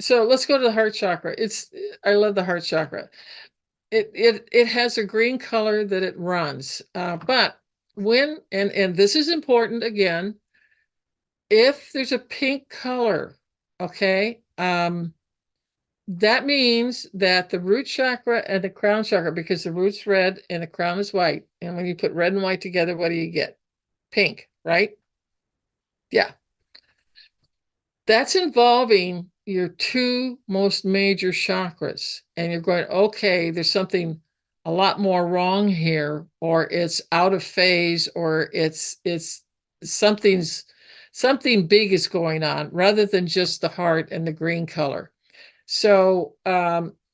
So let's go to the heart chakra. I love the heart chakra. It has a green color that it runs. But when and this is important again, if there's a pink color, okay, that means that the root chakra and the crown chakra, because the root's red and the crown is white, and when you put red and white together, what do you get? Pink, right? Yeah. That's involving your two most major chakras. And you're going, okay, there's something a lot more wrong here, or it's out of phase, or it's something big is going on rather than just the heart and the green color. So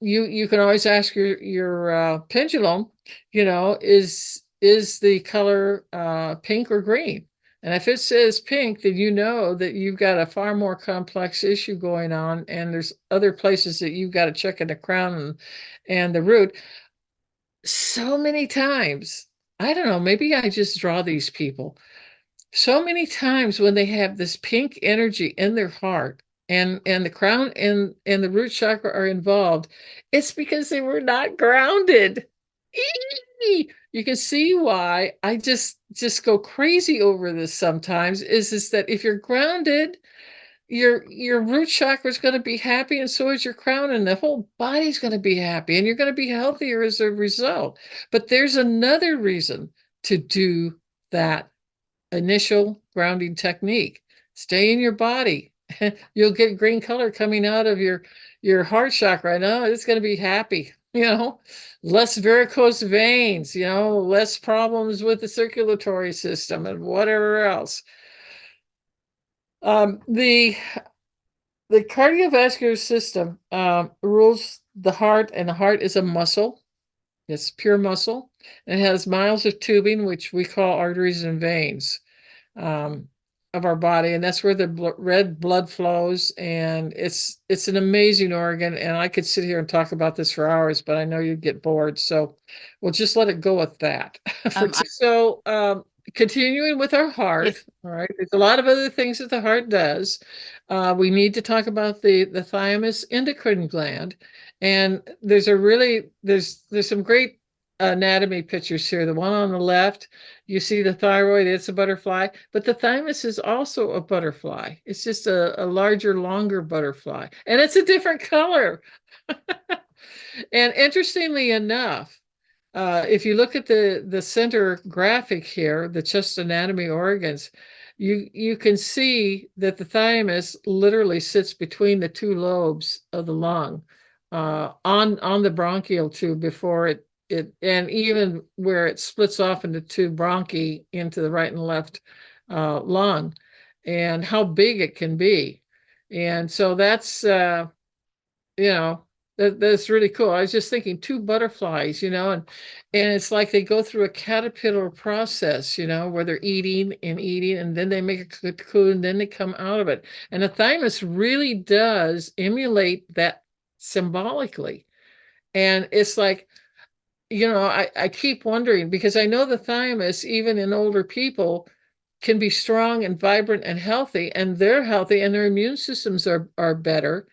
you can always ask your pendulum, is the color pink or green? And if it says pink, then you know that you've got a far more complex issue going on, and there's other places that you've got to check in the crown and the root. So many times, I don't know, maybe I just draw these people. So many times when they have this pink energy in their heart, and the crown and the root chakra are involved, it's because they were not grounded. You can see why I just go crazy over this sometimes, is that if you're grounded, your root chakra is going to be happy, and so is your crown, and the whole body's going to be happy, and you're going to be healthier as a result. But there's another reason to do that initial grounding technique. Stay in your body. You'll get green color coming out of your heart chakra. I know it's going to be happy, less varicose veins, less problems with the circulatory system and whatever else. The cardiovascular system rules the heart, and the heart is a muscle. It's pure muscle. It has miles of tubing, which we call arteries and veins, of our body, and that's where the red blood flows. And it's an amazing organ, and I could sit here and talk about this for hours, but I know you'd get bored, so we'll just let it go with that. So continuing with our heart. Yes. All right, there's a lot of other things that the heart does. We need to talk about the thymus endocrine gland, and there's some great anatomy pictures here. The one on the left, you see the thyroid, it's a butterfly, but the thymus is also a butterfly. It's just a larger, longer butterfly, and it's a different color. And interestingly enough, if you look at the center graphic here, the chest anatomy organs, you can see that the thymus literally sits between the two lobes of the lung, on the bronchial tube before it and even where it splits off into two bronchi into the right and left lung, and how big it can be. And so that's that's really cool. I was just thinking two butterflies, and it's like they go through a caterpillar process, where they're eating and eating, and then they make a cocoon, and then they come out of it. And the thymus really does emulate that symbolically. And it's like, I keep wondering, because I know the thymus, even in older people, can be strong and vibrant and healthy, and they're healthy, and their immune systems are better.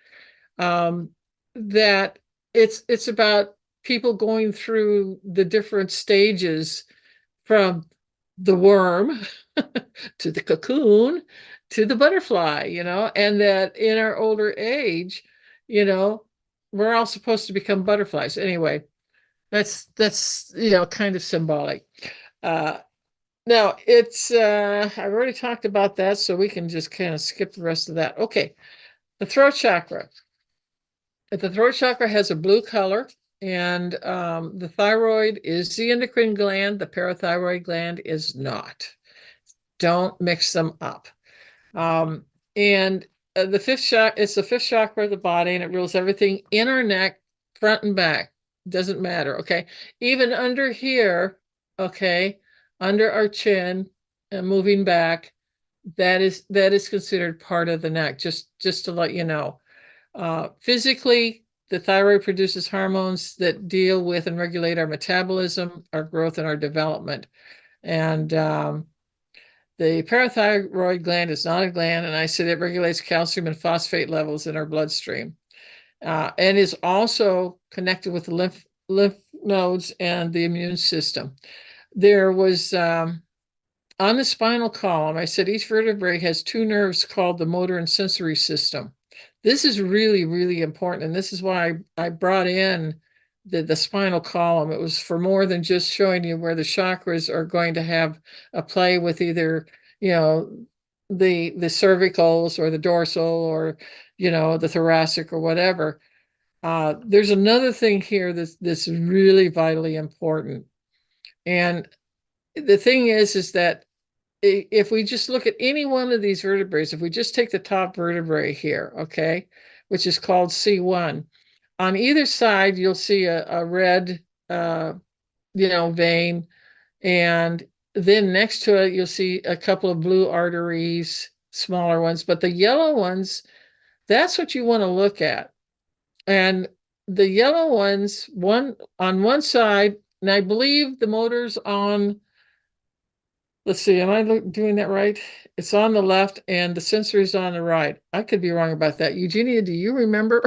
That it's about people going through the different stages, from the worm to the cocoon to the butterfly, and that in our older age, we're all supposed to become butterflies. Anyway, that's kind of symbolic. Uh, Now it's I've already talked about that, so we can just kind of skip the rest of that. Okay, the throat chakra. The throat chakra has a blue color, and the thyroid is the endocrine gland. The parathyroid gland is not. Don't mix them up. And the fifth chakra, it's the fifth chakra of the body, and it rules everything in our neck, front and back. Doesn't matter. Okay, even under here. Okay, under our chin and moving back, that is considered part of the neck. Just to let you know. Physically, the thyroid produces hormones that deal with and regulate our metabolism, our growth, and our development. And the parathyroid gland is not a gland, and I said it regulates calcium and phosphate levels in our bloodstream. and is also connected with the lymph nodes and the immune system. There was on the spinal column, I said each vertebrae has two nerves called the motor and sensory system. This is really, really important. And this is why I brought in the spinal column. It was for more than just showing you where the chakras are going to have a play with either, the cervicals or the dorsal or, the thoracic or whatever. There's another thing here that's really vitally important. And the thing is that if we just look at any one of these vertebrae, if we just take the top vertebrae here, okay, which is called C1, on either side, you'll see a red, vein. And then next to it, you'll see a couple of blue arteries, smaller ones, but the yellow ones, that's what you want to look at. And the yellow ones, one on one side, and I believe the motor's on, let's see, am I doing that right? It's on the left and the sensory is on the right. I could be wrong about that. Eugenia, do you remember?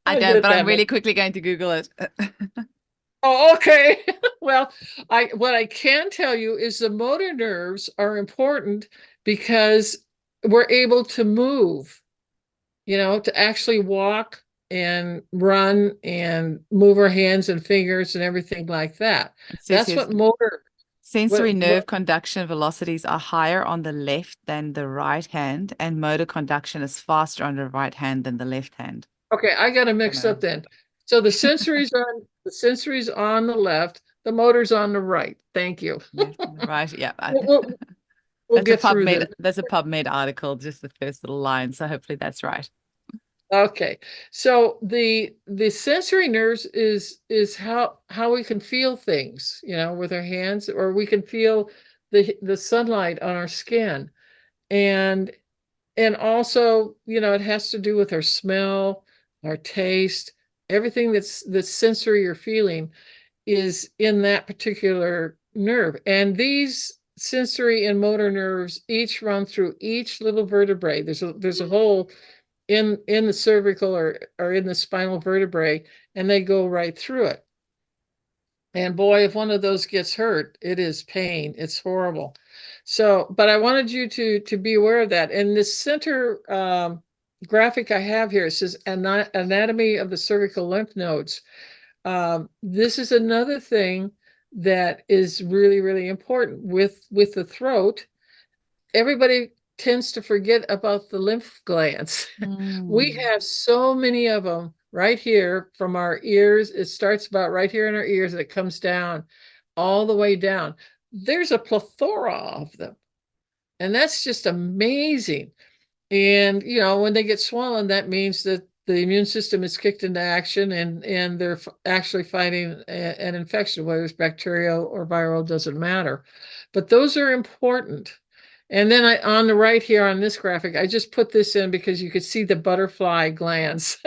I don't, but I'm really quickly going to Google it. Oh, okay. Well, what I can tell you is the motor nerves are important because we're able to move, to actually walk and run and move our hands and fingers and everything like that. That's what motor. Sensory nerve conduction velocities are higher on the left than the right hand, and motor conduction is faster on the right hand than the left hand. Okay, I got to mix up then. So the sensory's on the left, the motor's on the right. Thank you. Right, yeah. We'll get through this. There's a PubMed article, just the first little line, so hopefully that's right. Okay, so the sensory nerves is how we can feel things, with our hands, or we can feel the sunlight on our skin, and also, it has to do with our smell, our taste, everything that's sensory or feeling is in that particular nerve. And these sensory and motor nerves each run through each little vertebrae. There's a hole in the cervical or in the spinal vertebrae, and they go right through it. And boy, if one of those gets hurt, it is pain. It's horrible. So, but I wanted you to be aware of that. And this center graphic I have here, it says anatomy of the cervical lymph nodes. This is another thing that is really, really important with the throat. Everybody tends to forget about the lymph glands. We have so many of them right here from our ears. It starts about right here in our ears and it comes down all the way down. There's a plethora of them. And that's just amazing. And, when they get swollen, that means that the immune system is kicked into action and they're actually fighting an infection, whether it's bacterial or viral, doesn't matter. But those are important. And then on the right here on this graphic, I just put this in because you could see the butterfly glands,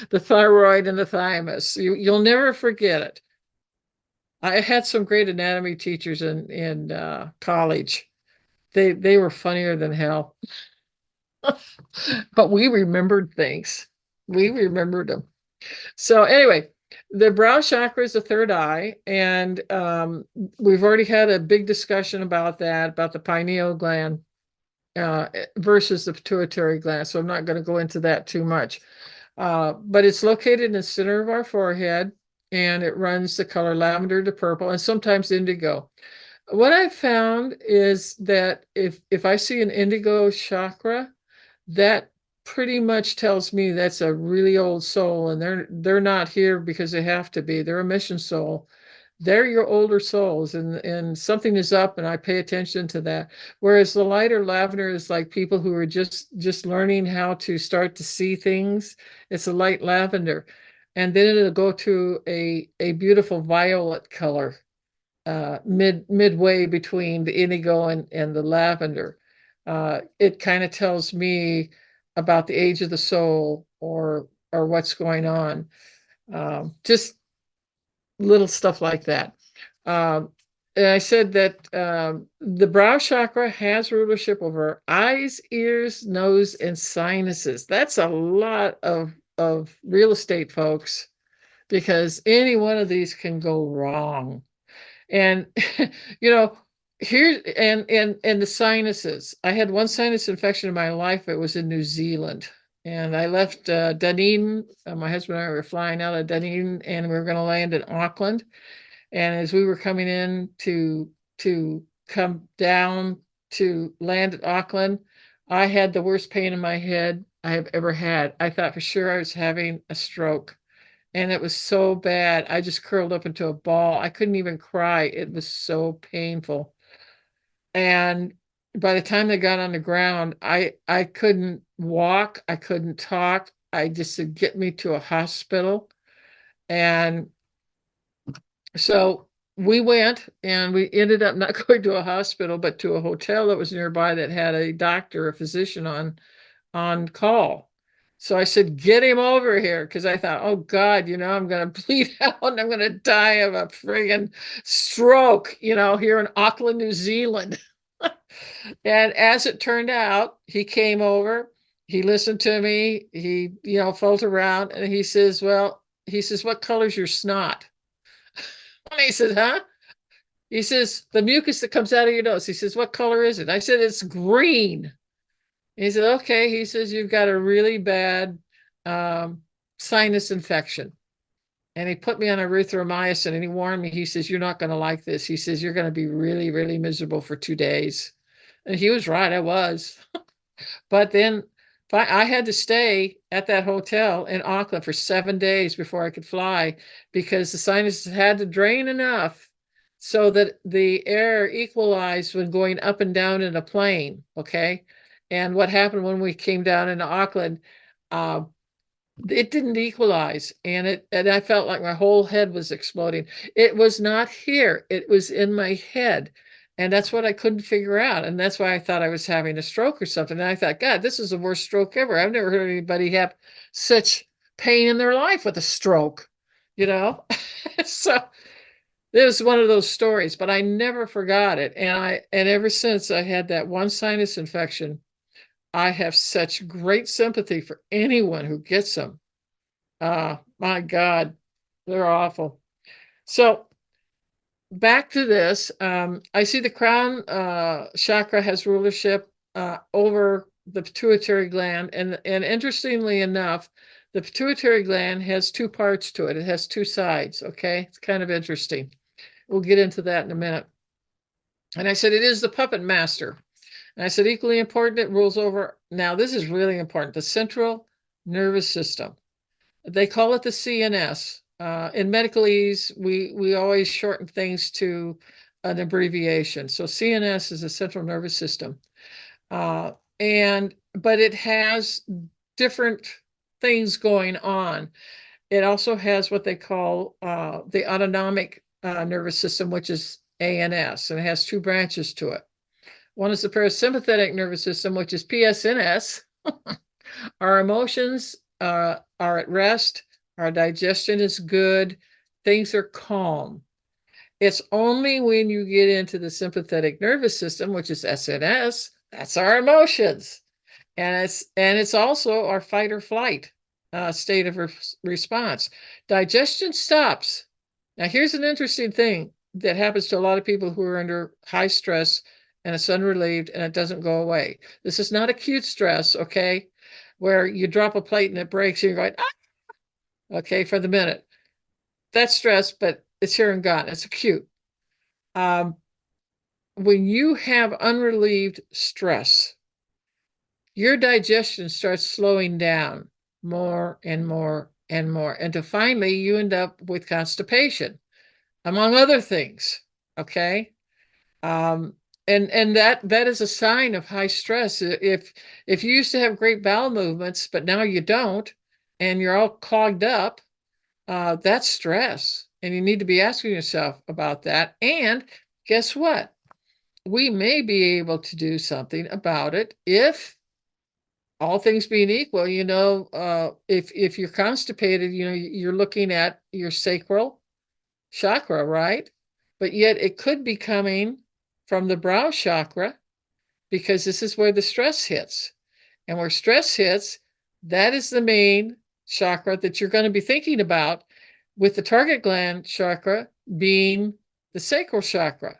the thyroid and the thymus. You'll never forget it. I had some great anatomy teachers in college. They were funnier than hell. But we remembered things. We remembered them. So anyway, the brow chakra is the third eye, and we've already had a big discussion about that, about the pineal gland versus the pituitary gland. So I'm not going to go into that too much. But it's located in the center of our forehead, and it runs the color lavender to purple and sometimes indigo. What I've found is that if I see an indigo chakra, that pretty much tells me that's a really old soul, and they're not here because they have to be. They're a mission soul. They're your older souls, and something is up, and I pay attention to that. Whereas the lighter lavender is like people who are just learning how to start to see things. It's a light lavender, and then it'll go to a beautiful violet color, midway between the indigo and the lavender. It kind of tells me about the age of the soul or what's going on. Just little stuff like that. I said that the brow chakra has rulership over eyes, ears, nose, and sinuses. That's a lot of real estate, folks, because any one of these can go wrong. And you know, here and the sinuses. I had one sinus infection in my life. It was in New Zealand. And I left Dunedin. My husband and I were flying out of Dunedin, and we were going to land in Auckland. And as we were coming in to come down to land at Auckland, I had the worst pain in my head I have ever had. I thought for sure I was having a stroke. And it was so bad. I just curled up into a ball. I couldn't even cry. It was so painful. And by the time they got on the ground, I couldn't walk. I couldn't talk. I just said, get me to a hospital. And so we went and we ended up not going to a hospital, but to a hotel that was nearby that had a doctor, a physician on call. So I said, get him over here because I thought, oh God, I'm going to bleed out and I'm going to die of a friggin' stroke, here in Auckland, New Zealand. And as it turned out, he came over, he listened to me, he, felt around and he says, what color's your snot? And he said, huh? He says, the mucus that comes out of your nose. He says, what color is it? I said, it's green. He said, okay. He says, you've got a really bad sinus infection. And he put me on erythromycin and he warned me. He says, you're not going to like this. He says, you're going to be really, really miserable for 2 days. And he was right. I was. But then I had to stay at that hotel in Auckland for 7 days before I could fly because the sinuses had to drain enough so that the air equalized when going up and down in a plane. Okay. And what happened when we came down into Auckland, uh, it didn't equalize and I felt like my whole head was exploding. It was not here, it was in my head. And that's what I couldn't figure out. And that's why I thought I was having a stroke or something. And I thought, God, this is the worst stroke ever. I've never heard anybody have such pain in their life with a stroke, you know? So it was one of those stories, but I never forgot it. And ever since I had that one sinus infection, I have such great sympathy for anyone who gets them. My God, they're awful. So back to this, I see the crown chakra has rulership over the pituitary gland, and interestingly enough, the pituitary gland has two parts to it. It has two sides. Okay, it's kind of interesting. We'll get into that in a minute. And I said it is the puppet master. And I said equally important, it rules over. Now this is really important. The central nervous system. They call it the CNS. In medicalese, we always shorten things to an abbreviation. So CNS is the central nervous system. But it has different things going on. It also has what they call the autonomic nervous system, which is ANS, and it has two branches to it. One is the parasympathetic nervous system, which is PSNS. Our emotions are at rest. Our digestion is good. Things are calm. It's only when you get into the sympathetic nervous system, which is SNS, that's our emotions. And it's also our fight or flight state of response. Digestion stops. Now, here's an interesting thing that happens to a lot of people who are under high stress and it's unrelieved and it doesn't go away. This is not acute stress, okay? Where you drop a plate and it breaks and you're going, ah! Okay, for the minute. That's stress, but it's here and gone. It's acute. When you have unrelieved stress, your digestion starts slowing down more and more and more. And to finally, you end up with constipation, among other things. Okay. And that is a sign of high stress. If you used to have great bowel movements, but now you don't, and you're all clogged up, that's stress. And you need to be asking yourself about that. And guess what? We may be able to do something about it if all things being equal, if you're constipated, you're looking at your sacral chakra, right? but yet it could be coming from the brow chakra, because this is where the stress hits. And where stress hits, that is the main chakra that you're going to be thinking about, with the target gland chakra being the sacral chakra.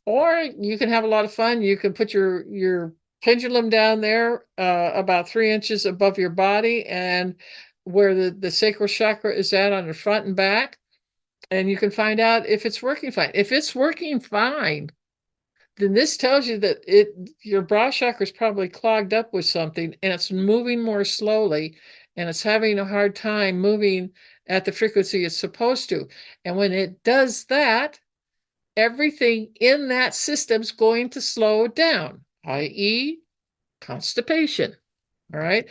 Or you can have a lot of fun. You can put your pendulum down there about 3 inches above your body, and where the sacral chakra is at on the front and back, and you can find out if it's working fine. If it's working fine, then this tells you that your brow chakra is probably clogged up with something, and it's moving more slowly, and it's having a hard time moving at the frequency it's supposed to. And when it does that, everything in that system's going to slow down, i.e., constipation. All right.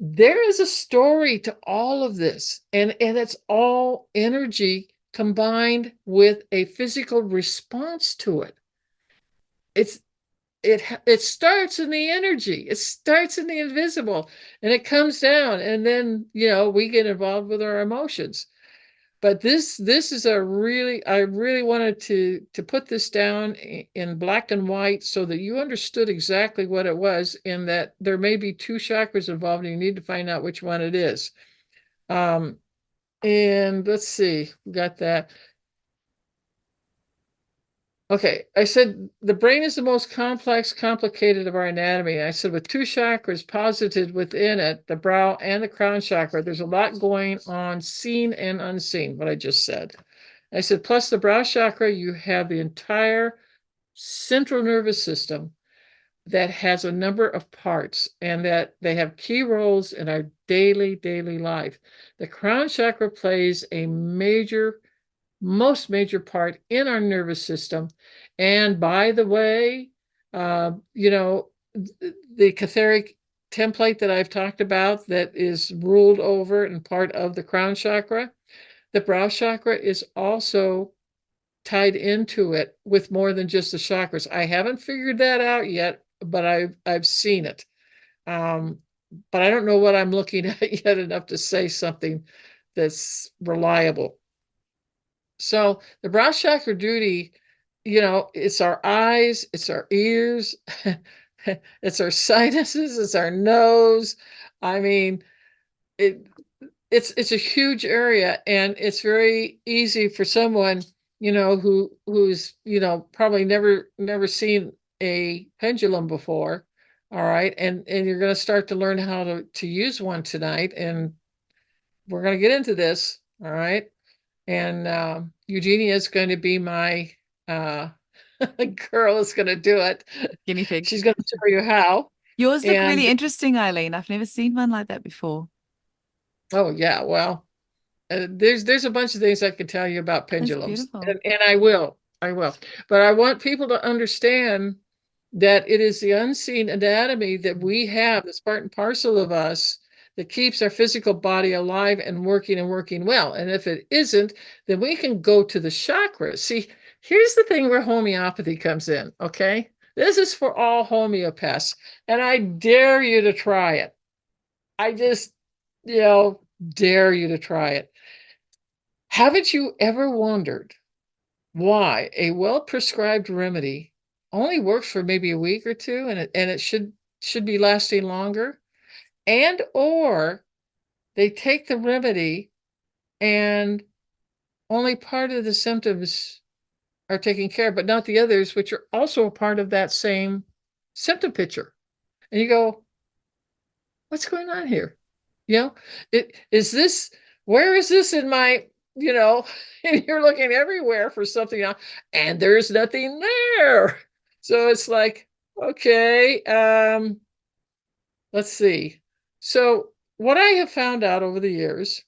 There is a story to all of this, and it's all energy combined with a physical response to it. It starts in the energy, it starts in the invisible, and it comes down, and then we get involved with our emotions. But this is I really wanted to put this down in black and white so that you understood exactly what it was, and that there may be 2 chakras involved, and you need to find out which one it is. And let's see, we got that. Okay, I said the brain is the most complex, complicated of our anatomy. I said with 2 chakras posited within it, the brow and the crown chakra, there's a lot going on, seen and unseen, what I just said. I said, plus the brow chakra, you have the entire central nervous system that has a number of parts, and that they have key roles in our daily life. The crown chakra plays a most major part in our nervous system. And by the way, the catheric template that I've talked about that is ruled over and part of the crown chakra, the brow chakra is also tied into it with more than just the chakras. I haven't figured that out yet, but I've seen it. But I don't know what I'm looking at yet enough to say something that's reliable. So the brow chakra duty, it's our eyes, it's our ears, it's our sinuses, it's our nose. I mean, it's a huge area, and it's very easy for someone, who's, probably never seen a pendulum before. All right. And you're going to start to learn how to use one tonight, and we're going to get into this. All right. And Eugenia is going to be my girl is going to do it. Guinea pig. She's going to show you how. Yours look really interesting, Eileen. I've never seen one like that before. Oh, yeah. Well, there's a bunch of things I can tell you about pendulums, and I will. But I want people to understand that it is the unseen anatomy that we have, that's part and parcel of us, that keeps our physical body alive and working well. And if it isn't, then we can go to the chakras. See, here's the thing where homeopathy comes in, okay? This is for all homeopaths, and I dare you to try it. I just, dare you to try it. Haven't you ever wondered why a well-prescribed remedy only works for maybe a week or two, and it should be lasting longer? And or they take the remedy and only part of the symptoms are taken care of, but not the others, which are also a part of that same symptom picture. And you go, what's going on here? Where is this in my, and you're looking everywhere for something else, and there's nothing there. So it's like, okay, let's see. So what I have found out over the years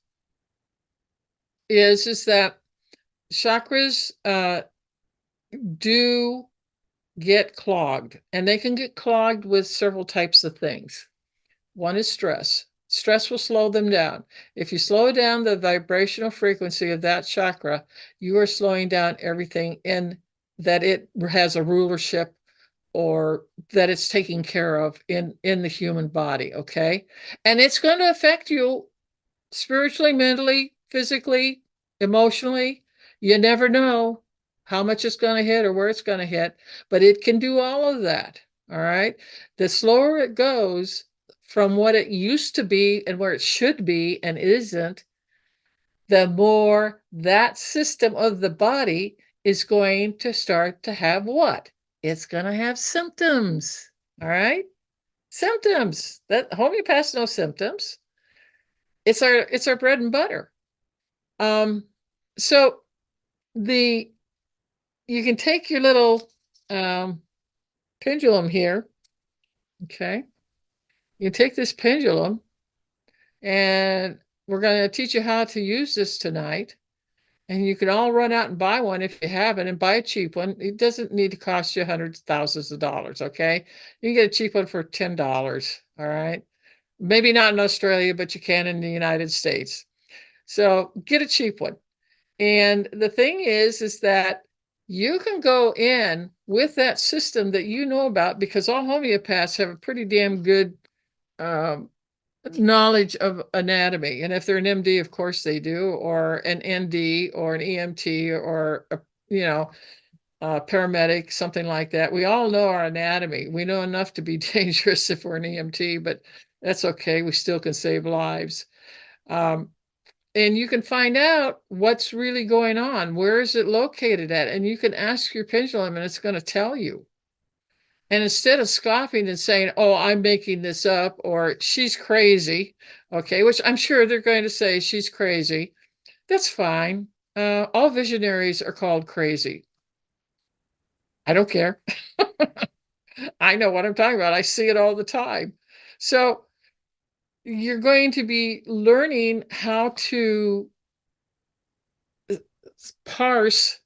is that chakras do get clogged, and they can get clogged with several types of things. One is stress. Stress will slow them down. If you slow down the vibrational frequency of that chakra, you are slowing down everything in that it has a rulership, or that it's taking care of in the human body, okay? And it's going to affect you spiritually, mentally, physically, emotionally. You never know. how much it's going to hit or where it's going to hit, but it can do all of that. All right. The slower it goes from what it used to be and where it should be and isn't, the more that system of the body is going to start to have what? It's going to have symptoms. All right. Symptoms. That homeopaths no symptoms. It's our bread and butter. So the you can take your little pendulum here. Okay. You take this pendulum, and we're going to teach you how to use this tonight. And you can all run out and buy one if you haven't, and buy a cheap one. It doesn't need to cost you hundreds of thousands of dollars, okay? You can get a cheap one for $10, all right? Maybe not in Australia, but you can in the United States. So get a cheap one. And the thing is that you can go in with that system that you know about, because all homeopaths have a pretty damn good knowledge of anatomy. And if they're an MD, of course they do, or an ND or an EMT or a paramedic, something like that. We all know our anatomy. We know enough to be dangerous if we're an EMT, but that's okay. We still can save lives. And you can find out what's really going on. Where is it located at? And you can ask your pendulum and it's going to tell you. And instead of scoffing and saying, oh, I'm making this up, or she's crazy, okay, which I'm sure they're going to say she's crazy, that's fine. All visionaries are called crazy. I don't care. I know what I'm talking about. I see it all the time. So you're going to be learning how to parse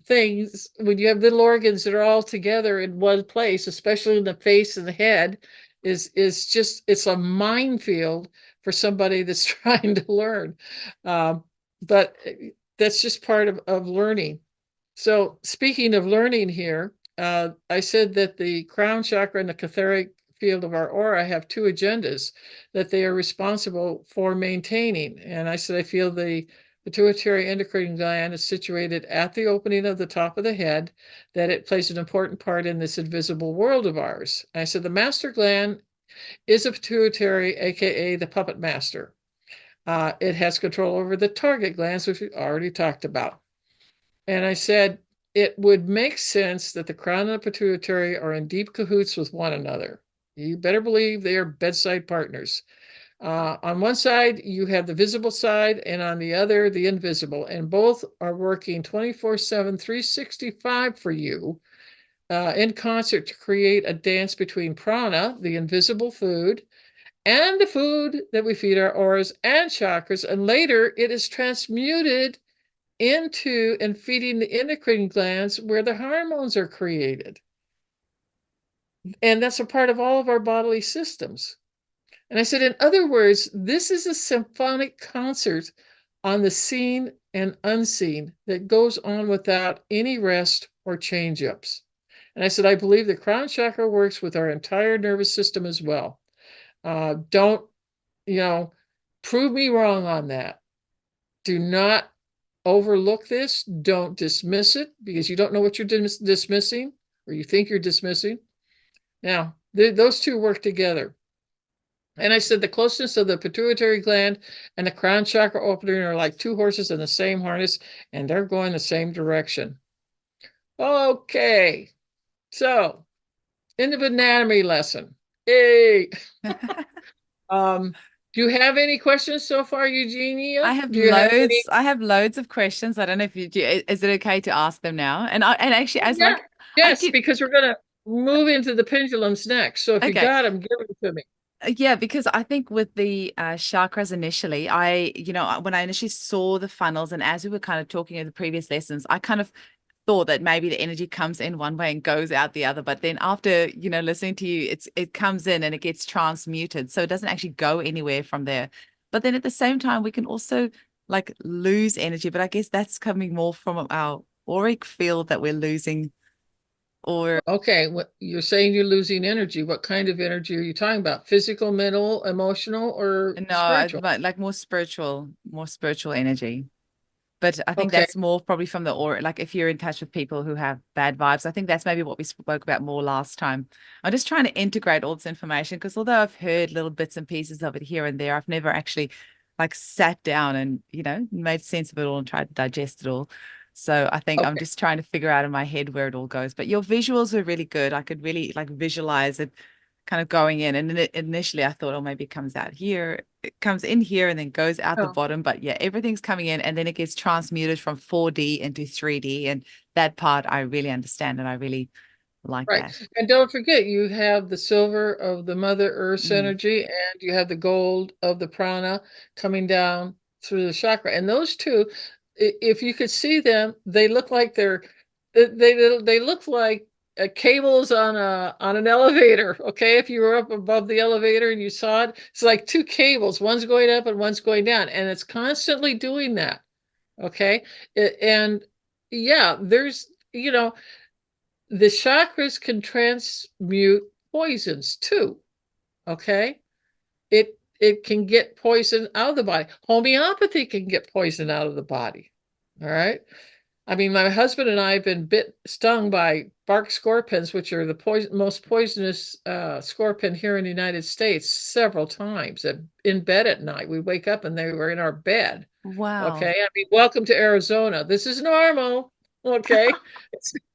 things when you have little organs that are all together in one place, especially in the face and the head, is just, it's a minefield for somebody that's trying to learn. But that's just part of learning. So speaking of learning here, I said that the crown chakra and the etheric field of our aura have two agendas that they are responsible for maintaining. And I said I feel the pituitary endocrine gland is situated at the opening of the top of the head, that it plays an important part in this invisible world of ours. I said the master gland is a pituitary, aka the puppet master. It has control over the target glands, which we already talked about. And I said it would make sense that the crown and the pituitary are in deep cahoots with one another. You better believe they are bedside partners. On one side, you have the visible side, and on the other, the invisible. And both are working 24/7, 365 for you in concert to create a dance between prana, the invisible food, and the food that we feed our auras and chakras. And later, it is transmuted into and feeding the endocrine glands where the hormones are created. And that's a part of all of our bodily systems. And I said, in other words, this is a symphonic concert on the seen and unseen that goes on without any rest or change ups. And I said, I believe the crown chakra works with our entire nervous system as well. Don't, prove me wrong on that. Do not overlook this. Don't dismiss it, because you don't know what you're dismissing, or you think you're dismissing. Now, those two work together. And I said the closeness of the pituitary gland and the crown chakra opening are like two horses in the same harness, and they're going the same direction. Okay, so end of anatomy lesson. Hey. Do you have any questions so far, Eugenia? I have Do you have any? I have loads of questions. I don't know if you do. Is it okay to ask them now? And actually, as Yeah, like I yes, did. because we're gonna move into the pendulums next. So if you Okay. got them, give them to me. Yeah, because I think with the chakras initially, when I initially saw the funnels and as we were kind of talking in the previous lessons, I kind of thought that maybe the energy comes in one way and goes out the other. But then after, listening to you, it comes in and it gets transmuted. So it doesn't actually go anywhere from there. But then at the same time, we can also like lose energy. But I guess that's coming more from our auric field that we're losing. Or Okay, what you're saying, you're losing energy. What kind of energy are you talking about? Physical, mental, emotional, or no, spiritual? but like more spiritual energy. But I think Okay. that's more probably from the aura. Like if you're in touch with people who have bad vibes, I think that's maybe what we spoke about more last time. I'm just trying to integrate all this information because although I've heard little bits and pieces of it here and there, I've never actually like sat down and, made sense of it all and tried to digest it all. So I think I'm Okay. just trying to figure out in my head where it all goes. But your visuals are really good. I could really like visualize it kind of going in. And then initially I thought, oh, maybe it comes out here, it comes in here and then goes out the Oh, bottom. But yeah, everything's coming in and then it gets transmuted from 4D into 3D. And that part I really understand and I really like right. that. And don't forget, you have the silver of the Mother Earth's Mm. energy, and you have the gold of the prana coming down through the chakra. And those two, if you could see them, they look like they look like cables on an elevator. Okay, if you were up above the elevator and you saw it, it's like two cables. One's going up and one's going down, and it's constantly doing that. Okay, and yeah, the chakras can transmute poisons too. Okay. It can get poison out of the body. Homeopathy can get poison out of the body. All right. I mean, my husband and I have been stung by bark scorpions, which are the most poisonous scorpion here in the United States, several times. In bed at night, we wake up and they were in our bed. Wow. Okay, I mean, welcome to Arizona. This is normal. Okay,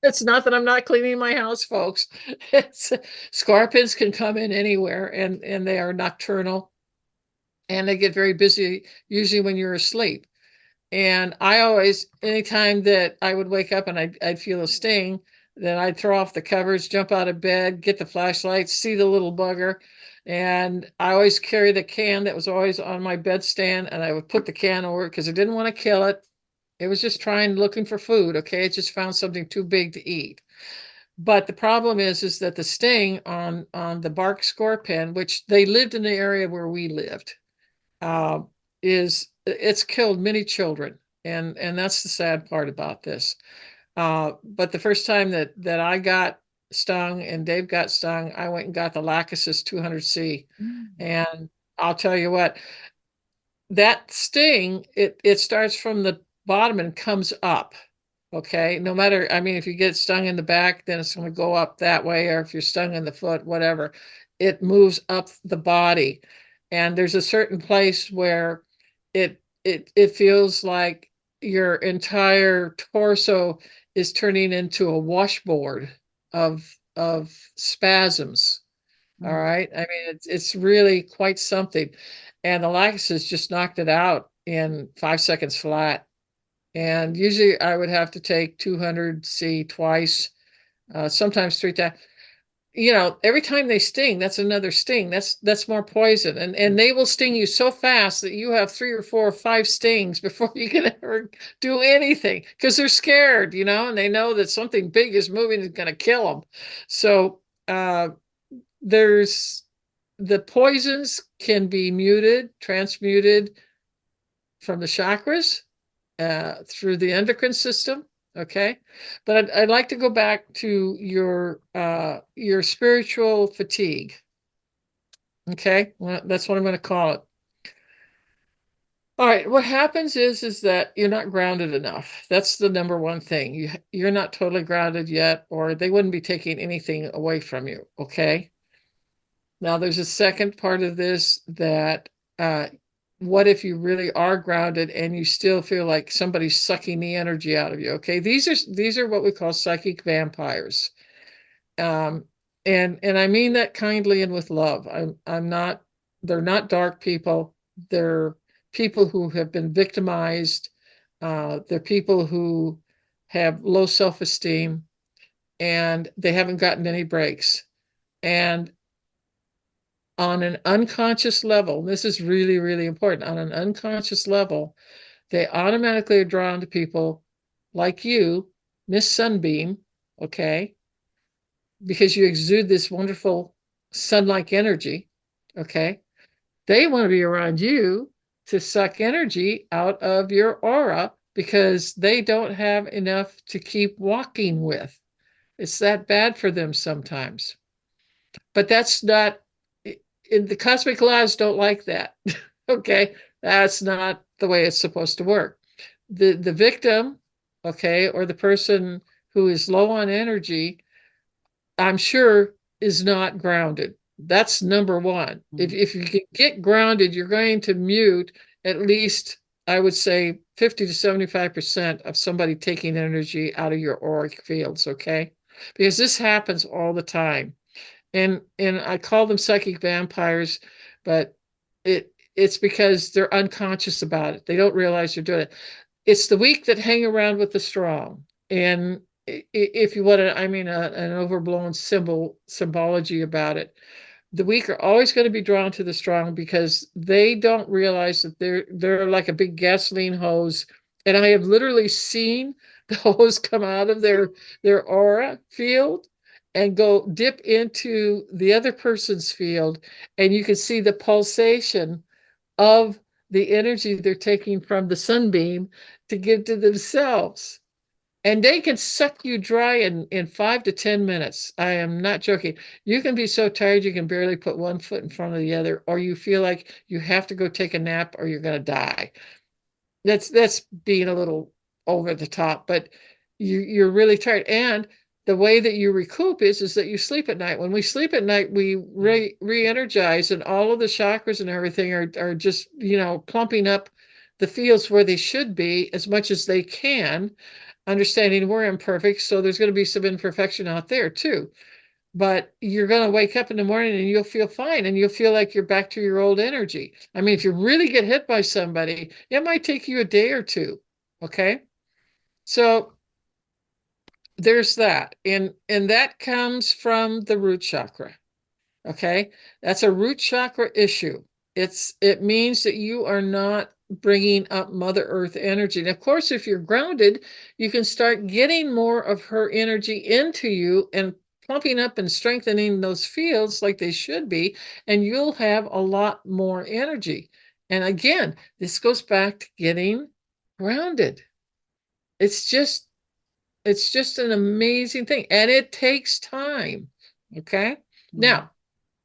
it's not that I'm not cleaning my house, folks. It's scorpions can come in anywhere, and they are nocturnal, and they get very busy usually when you're asleep. And I always, anytime that I would wake up and I'd feel a sting, then I'd throw off the covers, jump out of bed, get the flashlight, see the little bugger. And I always carry the can that was always on my bedstand, and I would put the can over because I didn't want to kill it. It was just looking for food. Okay. It just found something too big to eat. But the problem is that the sting on the bark scorpion, which they lived in the area where we lived, uh, is it's killed many children, and that's the sad part about this. But the first time that I got stung and Dave got stung, I went and got the Lachesis 200C, Mm. and I'll tell you what, that sting, it starts from the bottom and comes up. Okay, no matter, I mean, if you get stung in the back, then it's going to go up that way, or if you're stung in the foot, whatever, it moves up the body. And there's a certain place where it feels like your entire torso is turning into a washboard of spasms. All Mm. right. I mean, it's really quite something. And the Laxus just knocked it out in 5 seconds flat. And usually I would have to take 200C twice, sometimes three times. Every time they sting, that's another sting. That's more poison. And they will sting you so fast that you have 3 or 4 or 5 stings before you can ever do anything because they're scared, and they know that something big is moving is going to kill them. So there's the poisons can be transmuted from the chakras through the endocrine system. Okay, but I'd like to go back to your spiritual fatigue. Okay, well, that's what I'm going to call it. All right, what happens is that you're not grounded enough. That's the number one thing. You're not totally grounded yet, or they wouldn't be taking anything away from you. Okay. Now, there's a second part of this that uh, what if you really are grounded and you still feel like somebody's sucking the energy out of you? Okay, these are what we call psychic vampires, um, and I mean that kindly and with love. I'm not. They're not dark people. They're people who have been victimized. They're people who have low self-esteem and they haven't gotten any breaks. And on an unconscious level, this is really, really important. On an unconscious level, they automatically are drawn to people like you, Miss Sunbeam, okay, because you exude this wonderful sun-like energy, okay. They want to be around you to suck energy out of your aura because they don't have enough to keep walking with. It's that bad for them sometimes. But that's not in the cosmic laws don't like that. Okay, that's not the way it's supposed to work. the victim, okay, or the person who is low on energy, I'm sure is not grounded. That's number one. If you can get grounded, you're going to mute at least, I would say, 50 to 75% of somebody taking energy out of your auric fields, okay? Because this happens all the time. And I call them psychic vampires, but it's because they're unconscious about it. They don't realize they're doing it. It's the weak that hang around with the strong. And if you want to, I mean, an overblown symbology about it, the weak are always going to be drawn to the strong because they don't realize that they're like a big gasoline hose. And I have literally seen the hose come out of their aura field and go dip into the other person's field, and you can see the pulsation of the energy they're taking from the sunbeam to give to themselves. And they can suck you dry in 5 to 10 minutes. I am not joking. You can be so tired you can barely put one foot in front of the other, or you feel like you have to go take a nap or you're going to die. That's being a little over the top, but you're really tired. And the way that you recoup is that you sleep at night. When we sleep at night, we re-energize, and all of the chakras and everything are just, plumping up the fields where they should be as much as they can, understanding we're imperfect, so there's going to be some imperfection out there too. But you're going to wake up in the morning and you'll feel fine, and you'll feel like you're back to your old energy. I mean, if you really get hit by somebody, it might take you a day or two. Okay. So there's that. And that comes from the root chakra. Okay. That's a root chakra issue. It means that you are not bringing up Mother Earth energy. And of course, if you're grounded, you can start getting more of her energy into you and plumping up and strengthening those fields like they should be, and you'll have a lot more energy. And again, this goes back to getting grounded. It's just it's just an amazing thing, and it takes time. Okay. Now,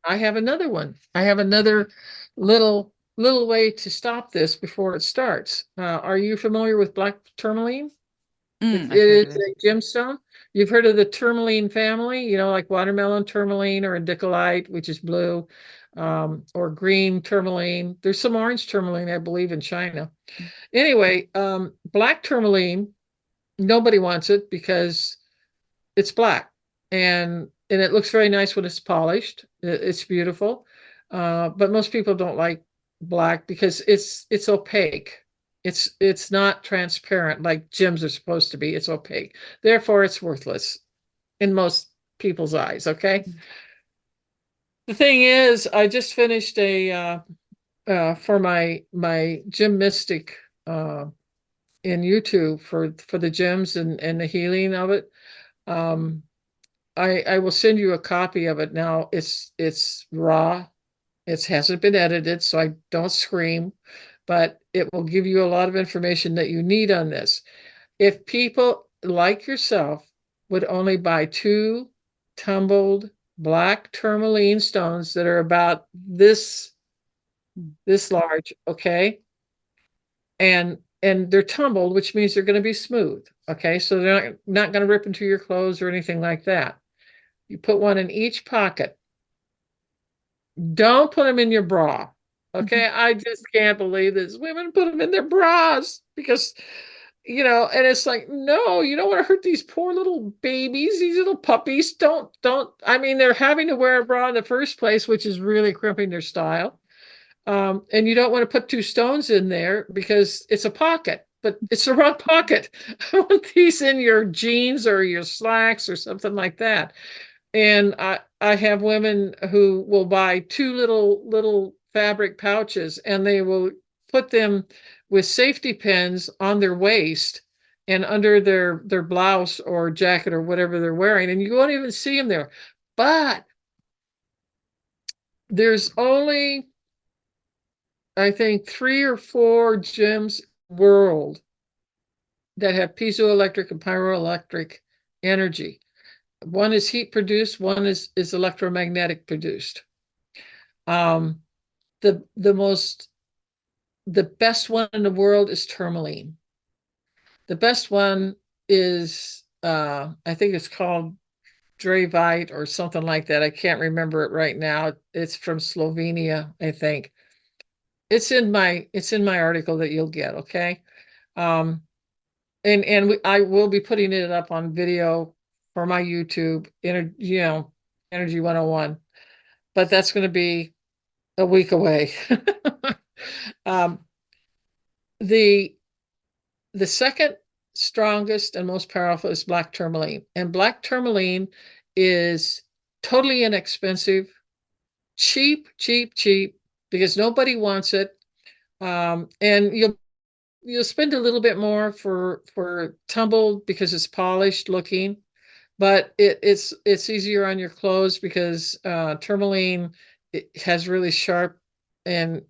I have another one. I have another little way to stop this before it starts. Are you familiar with black tourmaline? It I've heard is of it. a gemstone. You've heard of the tourmaline family, like watermelon tourmaline or indicolite, which is blue, or green tourmaline. There's some orange tourmaline, I believe, in China. Anyway, black tourmaline, nobody wants it because it's black, and it looks very nice when it's polished. It's beautiful, but most people don't like black because it's opaque. It's not transparent like gems are supposed to be. It's opaque, therefore it's worthless in most people's eyes. Okay. The thing is, I just finished a for my gem mystic in YouTube for the gems and the healing of it. um I will send you a copy of it now. It's raw. It hasn't been edited, so I don't scream, but it will give you a lot of information that you need on this. If people like yourself would only buy two tumbled black tourmaline stones that are about this large, okay? And they're tumbled, which means they're going to be smooth, okay? So they're not going to rip into your clothes or anything like that. You put one in each pocket. Don't put them in your bra. Okay. I just can't believe this. Women put them in their bras because, and it's like, no, you don't want to hurt these poor little babies, these little puppies. I mean, they're having to wear a bra in the first place, which is really crimping their style. And you don't want to put two stones in there because it's a pocket, but it's the wrong pocket. I want these in your jeans or your slacks or something like that. And I have women who will buy two little fabric pouches, and they will put them with safety pins on their waist and under their blouse or jacket or whatever they're wearing, and you won't even see them there. But there's only, I think, 3 or 4 gyms in the world that have piezoelectric and pyroelectric energy. One is heat produced, one is electromagnetic produced. Um, the best one in the world is tourmaline. The best one is I think it's called Dravite or something like that. I can't remember it right now. It's from Slovenia, I think. It's in my article that you'll get, okay? Um, I will be putting it up on video for my YouTube, Energy 101, but that's going to be a week away. um, the the second strongest and most powerful is black tourmaline, and black tourmaline is totally inexpensive, cheap, cheap, cheap, because nobody wants it. And you'll spend a little bit more for tumbled because it's polished looking, but it's easier on your clothes because tourmaline, it has really sharp and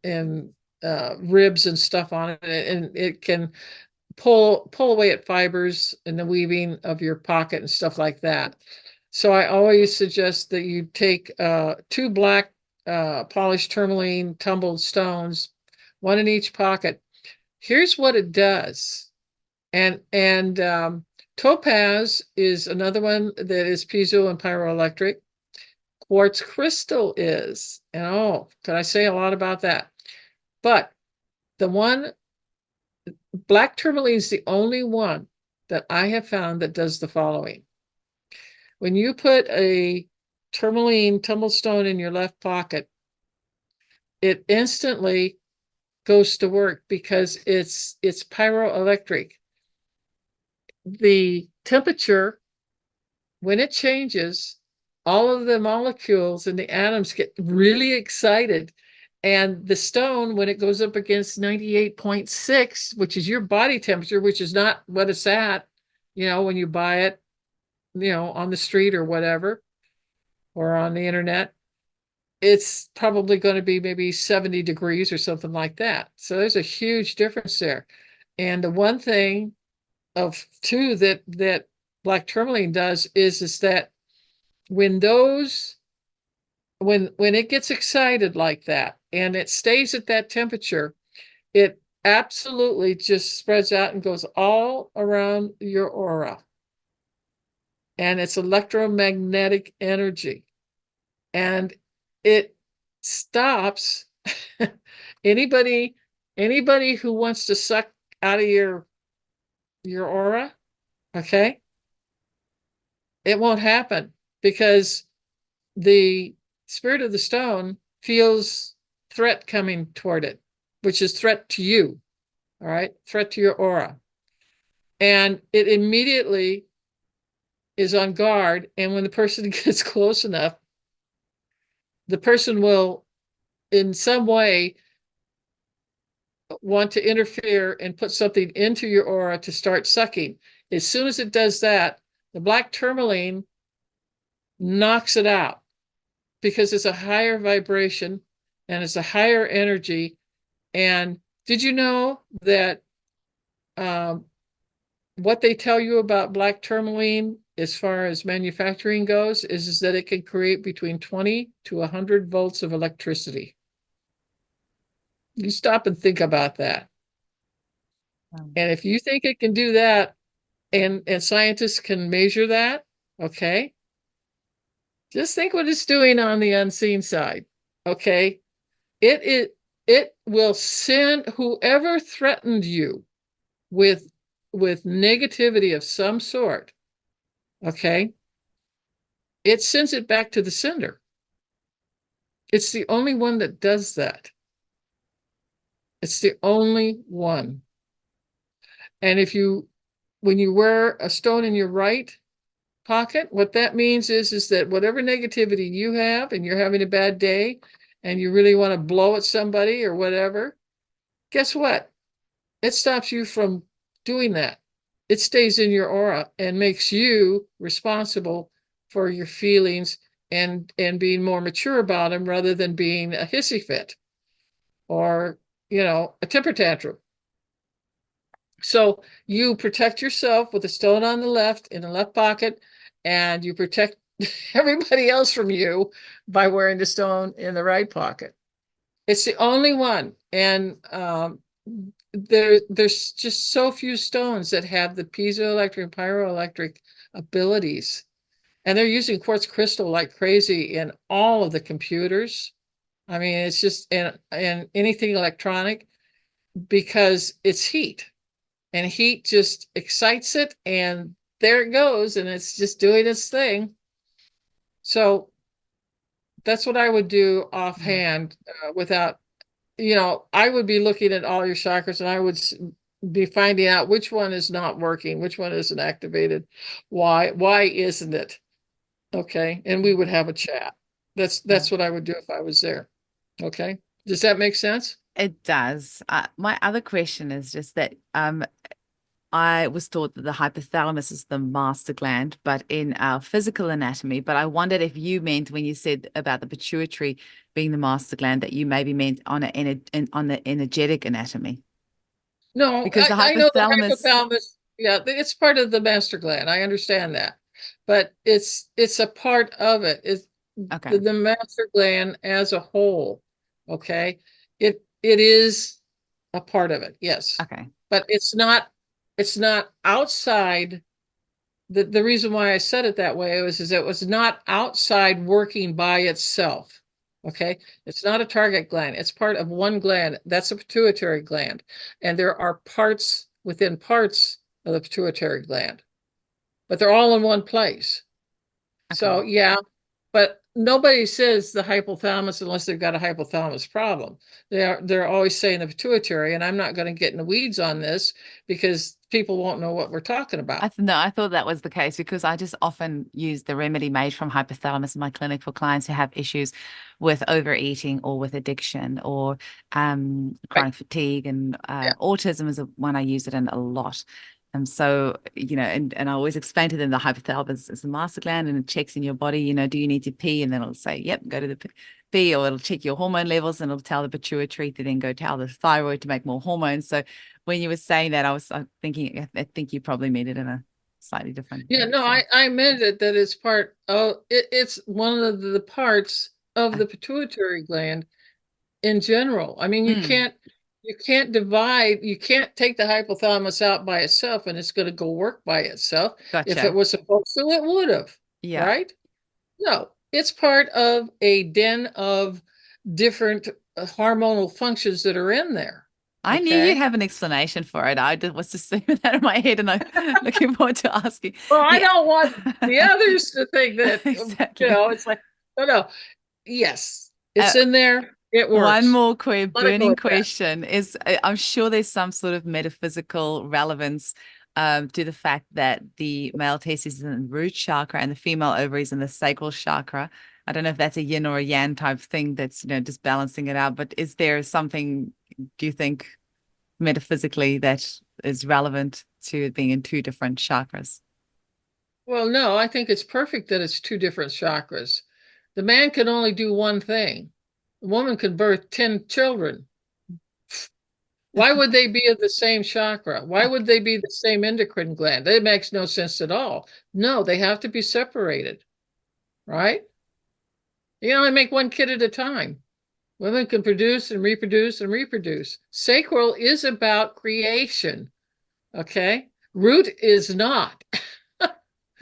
ribs and stuff on it, and it can pull away at fibers in the weaving of your pocket and stuff like that. So I always suggest that you take two black polished tourmaline tumbled stones, one in each pocket. Here's what it does. And topaz is another one that is piezo and pyroelectric. Quartz crystal is, and oh, can I say a lot about that? But the one, black tourmaline is the only one that I have found that does the following. When you put a tourmaline tumbled stone in your left pocket, it instantly goes to work because it's pyroelectric. The temperature, when it changes, all of the molecules and the atoms get really excited. And the stone, when it goes up against 98.6, which is your body temperature, which is not what it's at, when you buy it, on the street or whatever, or on the internet, it's probably going to be maybe 70 degrees or something like that. So there's a huge difference there. And the one thing of two that black tourmaline does is that when it gets excited like that and it stays at that temperature, it absolutely just spreads out and goes all around your aura. And it's electromagnetic energy. And it stops anybody who wants to suck out of your aura, okay? It won't happen because the spirit of the stone feels threat coming toward it, which is threat to you, all right? Threat to your aura. And it immediately is on guard. And when the person gets close enough, the person will, in some way, want to interfere and put something into your aura to start sucking. As soon as it does that, the black tourmaline knocks it out because it's a higher vibration and it's a higher energy. And did you know that what they tell you about black tourmaline as far as manufacturing goes is that it can create between 20 to 100 volts of electricity? You stop and think about that. And if you think it can do that, and scientists can measure that, okay, just think what it's doing on the unseen side, okay? It will send whoever threatened you with negativity of some sort, okay? It sends it back to the sender. It's the only one that does that. It's the only one. And when you wear a stone in your right pocket, what that means is that whatever negativity you have and you're having a bad day and you really want to blow at somebody or whatever, guess what? It stops you from doing that. It stays in your aura and makes you responsible for your feelings and being more mature about them rather than being a hissy fit or, a temper tantrum. So you protect yourself with a stone on the left in the left pocket, and you protect everybody else from you by wearing the stone in the right pocket. It's the only one. And there's just so few stones that have the piezoelectric and pyroelectric abilities. And they're using quartz crystal like crazy in all of the computers. I mean, it's just and anything electronic because it's heat. And heat just excites it, and there it goes, and it's just doing its thing. So that's what I would do Mm. offhand, without, I would be looking at all your chakras, and I would be finding out which one is not working, which one isn't activated, why isn't it? Okay, and we would have a chat. Yeah. That's what I would do if I was there. Okay, does that make sense? It does. My other question is just that I was taught that the hypothalamus is the master gland, but in our physical anatomy. But I wondered if you meant when you said about the pituitary being the master gland that you maybe meant on on the energetic anatomy, No, because the I know the hypothalamus. hypothalamus, yeah, it's part of the master gland. I understand that. But it's a part of it. It's Okay. the master gland as a whole. Okay. It is a part of it, yes. Okay. But it's not outside. The reason why I said it that way is it was not outside working by itself. Okay. It's not a target gland. It's part of one gland. That's a pituitary gland. And there are parts within parts of the pituitary gland, but they're all in one place. Okay. So yeah, but nobody says the hypothalamus unless they've got a hypothalamus problem. They're always saying the pituitary, and I'm not going to get in the weeds on this because people won't know what we're talking about. No, I thought that was the case because I just often use the remedy made from hypothalamus in my clinic for clients who have issues with overeating or with addiction or Right. chronic fatigue, and Yeah. autism is one I use it in a lot. And so, and I always explain to them the hypothalamus is the master gland and it checks in your body, do you need to pee? And then it'll say, yep, go to the pee, or it'll check your hormone levels and it'll tell the pituitary to then go tell the thyroid to make more hormones. So when you were saying that, I was thinking, I think you probably made it in a slightly different Yeah, way. no, So, I meant it that it's part of it's one of the parts of uh, the pituitary gland in general. I mean, mm, you can't divide, you can't take the hypothalamus out by itself and it's going to go work by itself. If it gotcha. was supposed to, it would have, Yeah. right? No, it's part of a den of different hormonal functions that are in there. I knew you'd Okay. have an explanation for it. Was just seeing that in my head, and I'm looking forward to asking. Well, I The don't want the others to think that, exactly. it's like, no, no. Yes, Uh, it's in there. It One works. more Let it go burning at that. question is I'm sure there's some sort of metaphysical relevance to the fact that the male testes is in the root chakra and the female ovaries in the sacral chakra. I don't know if that's a yin or a yang type thing that's, just balancing it out, but is there something, do you think, metaphysically that is relevant to it being in two different chakras? Well, no, I think it's perfect that it's two different chakras. The man can only do one thing. The woman can birth 10 children. Why would they be of the same chakra? Why would they be the same endocrine gland? It makes no sense at all. No, they have to be separated, right? You only make one kid at a time. Women can produce and reproduce and reproduce. Sacral is about creation, okay? Root is not. All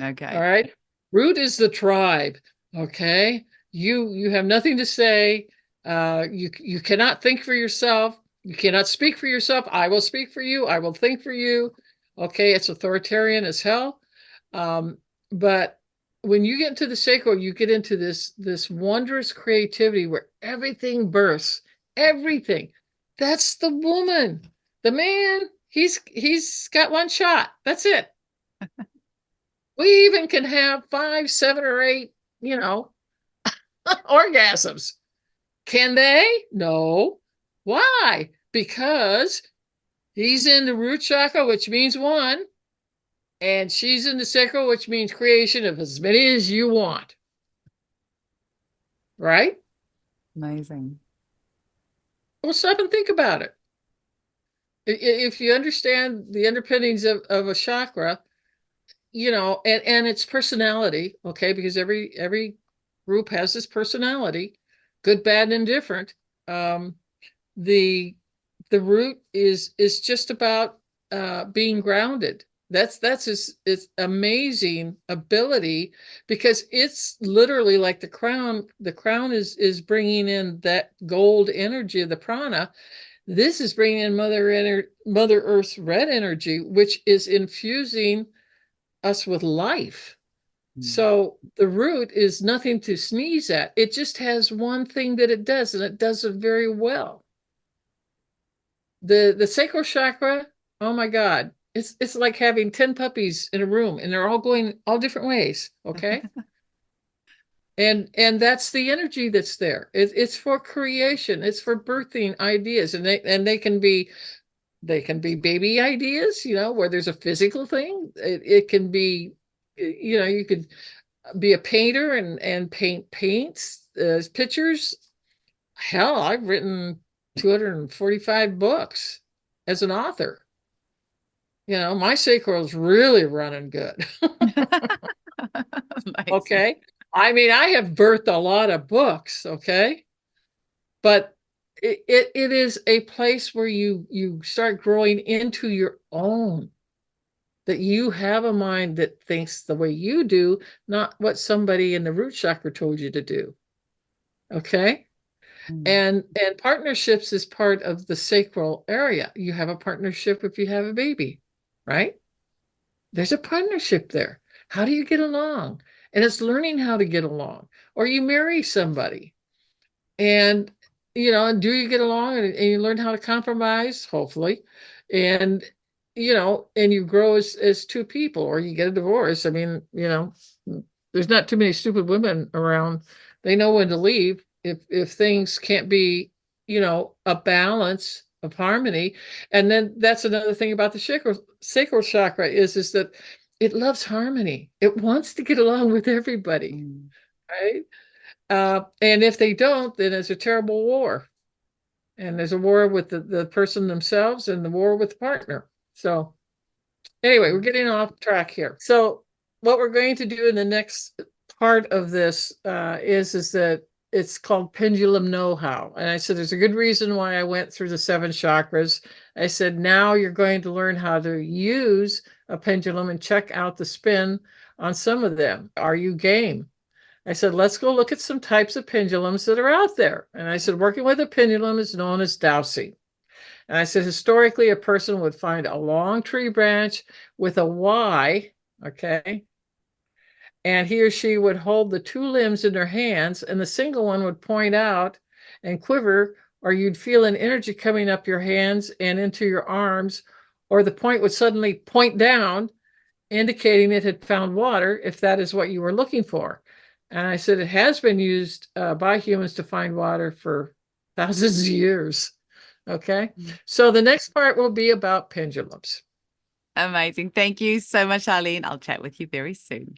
Okay. right. Root is the tribe. Okay. You have nothing to say. You cannot think for yourself. You cannot speak for yourself. I will speak for you. I will think for you. Okay. It's authoritarian as hell. But when you get into the sacral, you get into this wondrous creativity where everything bursts. Everything. That's the woman. The man, he's got one shot. That's it. We even can have 5, 7, or 8, orgasms. Can they? No. Why? Because he's in the root chakra, which means one, and she's in the sacral, which means creation of as many as you want. Right? Amazing. Well, stop and think about it. If you understand the underpinnings of a chakra, and its personality, okay, because every group has this personality, good, bad, and indifferent. The the root is just about being grounded. That's his amazing ability, because it's literally like the crown. The crown is bringing in that gold energy of the prana. This is bringing in Mother Earth's red energy, which is infusing us with life. So the root is nothing to sneeze at. It just has one thing that it does, and it does it very well. The sacral chakra, oh my God, it's like having 10 puppies in a room, and they're all going all different ways. Okay. And that's the energy that's there. It's for creation. It's for birthing ideas, and they can be baby ideas, where there's a physical thing. It can be, you could be a painter and paint paints, pictures. Hell, I've written 245 books as an author. My sacral is really running good. Amazing. Okay. I mean, I have birthed a lot of books, okay? But it is a place where you start growing into your own, that you have a mind that thinks the way you do, not what somebody in the root chakra told you to do. Okay? And partnerships is part of the sacral area. You have a partnership if you have a baby, right? There's a partnership there. How do you get along? And it's learning how to get along. Or you marry somebody, and and do you get along, and you learn how to compromise, hopefully, and and you grow as two people, or you get a divorce. I mean, there's not too many stupid women around. They know when to leave if things can't be, a balance of harmony. And then that's another thing about the sacral chakra is that it loves harmony. It wants to get along with everybody, right? And if they don't, then there's a terrible war. And there's a war with the person themselves, and the war with the partner. So anyway, we're getting off track here. So what we're going to do in the next part of this is that it's called pendulum know-how. And I said, there's a good reason why I went through the 7 chakras. I said, now you're going to learn how to use a pendulum and check out the spin on some of them. Are you game? I said, let's go look at some types of pendulums that are out there. And I said, working with a pendulum is known as dowsing. And I said, historically, a person would find a long tree branch with a Y, okay? And he or she would hold the 2 limbs in their hands, and the single one would point out and quiver, or you'd feel an energy coming up your hands and into your arms, or the point would suddenly point down, indicating it had found water, if that is what you were looking for. And I said, it has been used by humans to find water for thousands of years. Okay. So the next part will be about pendulums. Amazing. Thank you so much, Eileen. I'll chat with you very soon.